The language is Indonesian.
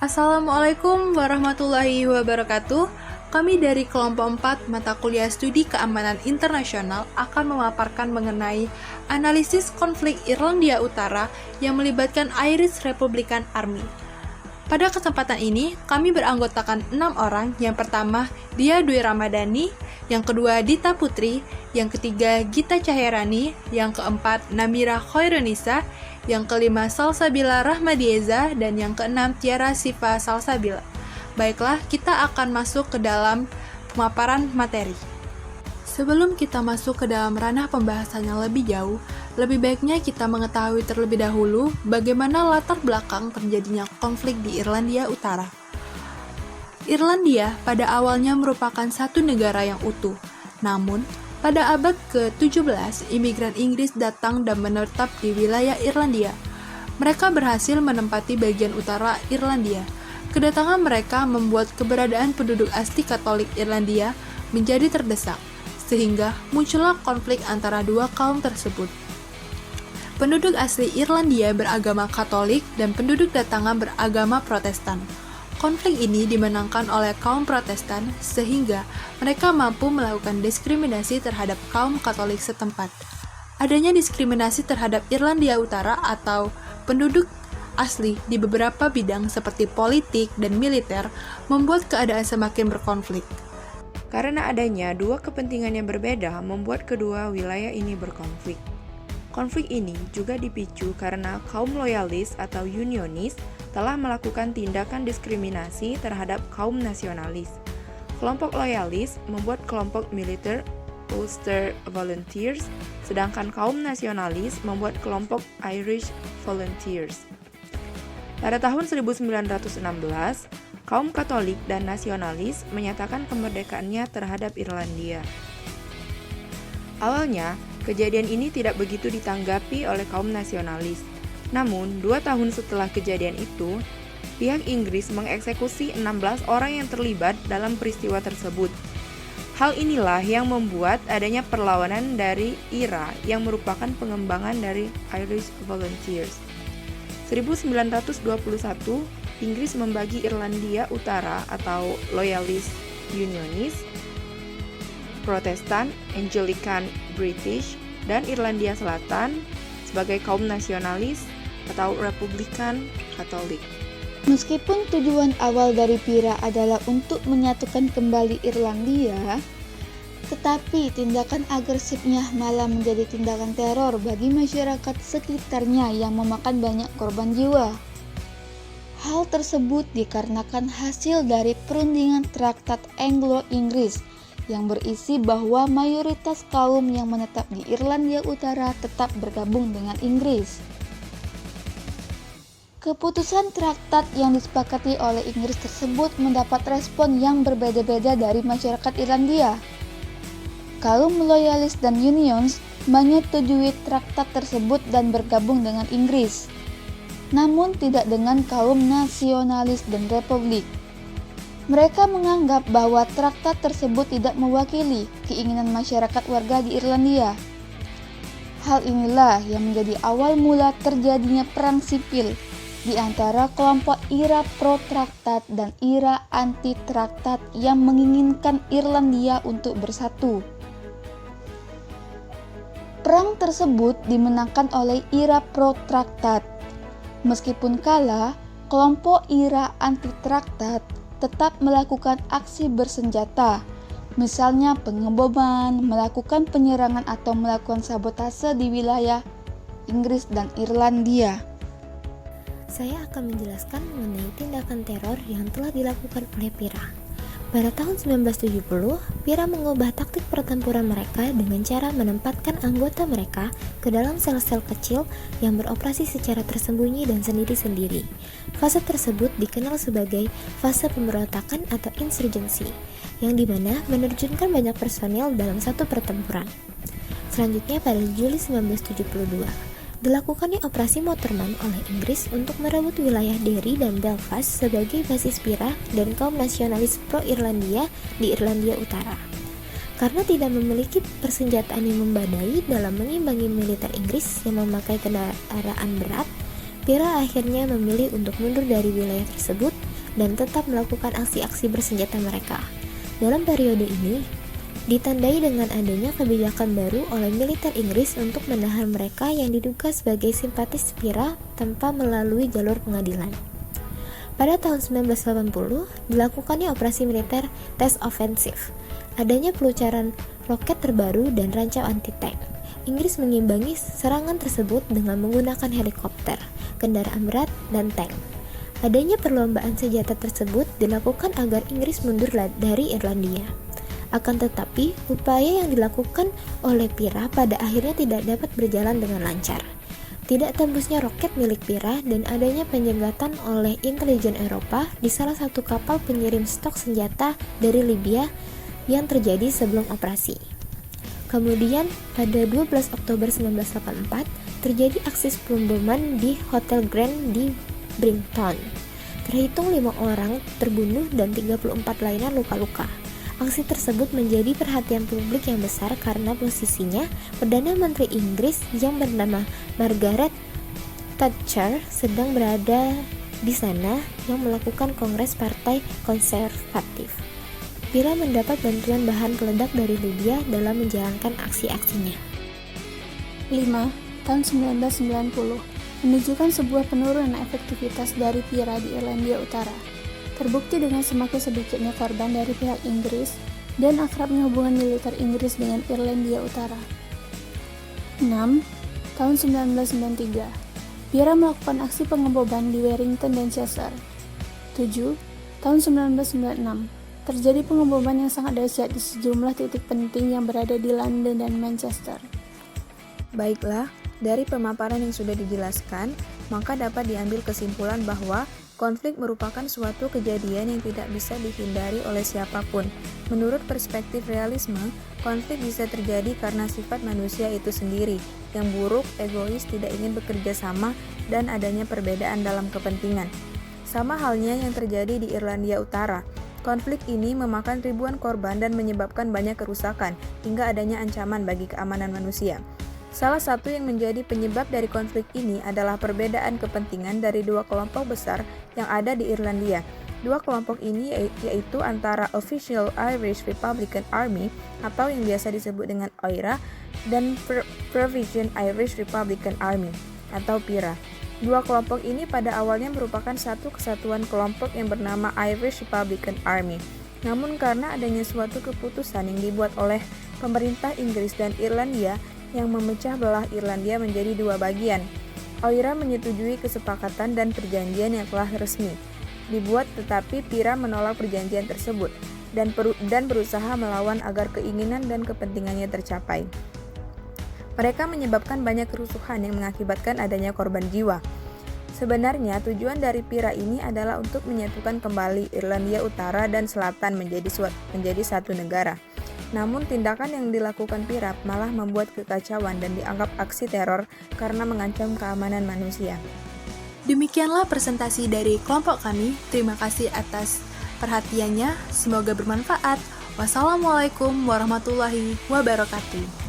Assalamualaikum warahmatullahi wabarakatuh. Kami dari kelompok 4 mata kuliah studi keamanan internasional akan memaparkan mengenai analisis konflik Irlandia Utara yang melibatkan Irish Republican Army. Pada kesempatan ini, kami beranggotakan 6 orang. Yang pertama, Dia Dwi Ramadhani, yang kedua Dita Putri, yang ketiga Gita Cahyarani, yang keempat Namira Khairunisa, yang kelima Salsabila Rahmadieza, dan yang keenam Tiara Siva Salsabila. Baiklah, kita akan masuk ke dalam pemaparan materi. Sebelum kita masuk ke dalam ranah pembahasan yang lebih jauh, lebih baiknya kita mengetahui terlebih dahulu bagaimana latar belakang terjadinya konflik di Irlandia Utara. Irlandia pada awalnya merupakan satu negara yang utuh, namun pada abad ke-17, imigran Inggris datang dan menetap di wilayah Irlandia. Mereka berhasil menempati bagian utara Irlandia. Kedatangan mereka membuat keberadaan penduduk asli Katolik Irlandia menjadi terdesak, sehingga muncullah konflik antara dua kaum tersebut. Penduduk asli Irlandia beragama Katolik dan penduduk datangan beragama Protestan. Konflik ini dimenangkan oleh kaum Protestan sehingga mereka mampu melakukan diskriminasi terhadap kaum Katolik setempat. Adanya diskriminasi terhadap Irlandia Utara atau penduduk asli di beberapa bidang seperti politik dan militer membuat keadaan semakin berkonflik. Karena adanya dua kepentingan yang berbeda membuat kedua wilayah ini berkonflik. Konflik ini juga dipicu karena kaum loyalis atau unionis telah melakukan tindakan diskriminasi terhadap kaum nasionalis. Kelompok loyalis membuat kelompok militer Ulster Volunteers, sedangkan kaum nasionalis membuat kelompok Irish Volunteers. Pada tahun 1916, kaum Katolik dan nasionalis menyatakan kemerdekaannya terhadap Irlandia. Awalnya, kejadian ini tidak begitu ditanggapi oleh kaum nasionalis. Namun, 2 tahun setelah kejadian itu, pihak Inggris mengeksekusi 16 orang yang terlibat dalam peristiwa tersebut. Hal inilah yang membuat adanya perlawanan dari IRA yang merupakan pengembangan dari Irish Volunteers. 1921, Inggris membagi Irlandia Utara atau Loyalist Unionis, Protestan, Anglican British, dan Irlandia Selatan sebagai kaum nasionalis atau Republikan Katolik. Meskipun tujuan awal dari PIRA adalah untuk menyatukan kembali Irlandia, tetapi tindakan agresifnya malah menjadi tindakan teror bagi masyarakat sekitarnya yang memakan banyak korban jiwa. Hal tersebut dikarenakan hasil dari perundingan Traktat Anglo-Inggris yang berisi bahwa mayoritas kaum yang menetap di Irlandia Utara tetap bergabung dengan Inggris. Keputusan traktat yang disepakati oleh Inggris tersebut mendapat respon yang berbeda-beda dari masyarakat Irlandia. Kaum loyalis dan unions menyetujui traktat tersebut dan bergabung dengan Inggris, namun tidak dengan kaum nasionalis dan republik. Mereka menganggap bahwa traktat tersebut tidak mewakili keinginan masyarakat warga di Irlandia. Hal inilah yang menjadi awal mula terjadinya perang sipil di antara kelompok IRA pro-traktat dan IRA anti-traktat yang menginginkan Irlandia untuk bersatu. Perang tersebut dimenangkan oleh IRA pro-traktat. Meskipun kalah, kelompok IRA anti-traktat tetap melakukan aksi bersenjata, misalnya pengeboman, melakukan penyerangan atau melakukan sabotase di wilayah Inggris dan Irlandia. Saya akan menjelaskan mengenai tindakan teror yang telah dilakukan oleh PIRA. Pada tahun 1970, PIRA mengubah taktik pertempuran mereka dengan cara menempatkan anggota mereka ke dalam sel-sel kecil yang beroperasi secara tersembunyi dan sendiri-sendiri. Fase tersebut dikenal sebagai fase pemberontakan atau insurgensi, yang dimana menerjunkan banyak personel dalam satu pertempuran. Selanjutnya pada Juli 1972, dilakukannya operasi Motorman oleh Inggris untuk merebut wilayah Derry dan Belfast sebagai basis PIRA dan kaum nasionalis pro-Irlandia di Irlandia Utara. Karena tidak memiliki persenjataan yang memadai dalam mengimbangi militer Inggris yang memakai kendaraan berat, PIRA akhirnya memilih untuk mundur dari wilayah tersebut dan tetap melakukan aksi-aksi bersenjata mereka. Dalam periode ini, ditandai dengan adanya kebijakan baru oleh militer Inggris untuk menahan mereka yang diduga sebagai simpatis Pira tanpa melalui jalur pengadilan. Pada tahun 1980, dilakukannya operasi militer Test Offensive. Adanya pelucaran roket terbaru dan rancang anti-tank. Inggris mengimbangi serangan tersebut dengan menggunakan helikopter, kendaraan berat, dan tank. Adanya perlombaan senjata tersebut dilakukan agar Inggris mundur dari Irlandia. Akan tetapi, upaya yang dilakukan oleh Pira pada akhirnya tidak dapat berjalan dengan lancar. Tidak tembusnya roket milik Pira dan adanya penjegatan oleh intelijen Eropa di salah satu kapal pengirim stok senjata dari Libya yang terjadi sebelum operasi. Kemudian, pada 12 Oktober 1984, terjadi aksi pemboman di Hotel Grand di Brighton. Terhitung 5 orang terbunuh dan 34 lainnya luka-luka. Aksi tersebut menjadi perhatian publik yang besar karena posisinya Perdana Menteri Inggris yang bernama Margaret Thatcher sedang berada di sana yang melakukan kongres Partai Konservatif. Pira mendapat bantuan bahan peledak dari Libya dalam menjalankan aksi-aksinya. 5. Tahun 1990 menunjukkan sebuah penurunan efektivitas dari Pira di Irlandia Utara. Terbukti dengan semakin sedikitnya korban dari pihak Inggris dan akrabnya hubungan militer Inggris dengan Irlandia Utara. 6. Tahun 1993, Pira melakukan aksi pengeboman di Warrington dan Chester. 7. Tahun 1996, terjadi pengeboman yang sangat dahsyat di sejumlah titik penting yang berada di London dan Manchester. Baiklah, dari pemaparan yang sudah dijelaskan, maka dapat diambil kesimpulan bahwa konflik merupakan suatu kejadian yang tidak bisa dihindari oleh siapapun. Menurut perspektif realisme, konflik bisa terjadi karena sifat manusia itu sendiri, yang buruk, egois, tidak ingin bekerja sama, dan adanya perbedaan dalam kepentingan. Sama halnya yang terjadi di Irlandia Utara. Konflik ini memakan ribuan korban dan menyebabkan banyak kerusakan, hingga adanya ancaman bagi keamanan manusia. Salah satu yang menjadi penyebab dari konflik ini adalah perbedaan kepentingan dari dua kelompok besar yang ada di Irlandia. Dua kelompok ini yaitu antara Official Irish Republican Army atau yang biasa disebut dengan OIRA dan Provincial Irish Republican Army atau PIRA. Dua kelompok ini pada awalnya merupakan satu kesatuan kelompok yang bernama Irish Republican Army. Namun karena adanya suatu keputusan yang dibuat oleh pemerintah Inggris dan Irlandia yang memecah belah Irlandia menjadi dua bagian, OIRA menyetujui kesepakatan dan perjanjian yang telah resmi dibuat, tetapi PIRA menolak perjanjian tersebut dan berusaha melawan agar keinginan dan kepentingannya tercapai. Mereka menyebabkan banyak kerusuhan yang mengakibatkan adanya korban jiwa. Sebenarnya tujuan dari PIRA ini adalah untuk menyatukan kembali Irlandia Utara dan Selatan menjadi satu negara. Namun tindakan yang dilakukan PIRA malah membuat kekacauan dan dianggap aksi teror karena mengancam keamanan manusia. Demikianlah presentasi dari kelompok kami. Terima kasih atas perhatiannya. Semoga bermanfaat. Wassalamualaikum warahmatullahi wabarakatuh.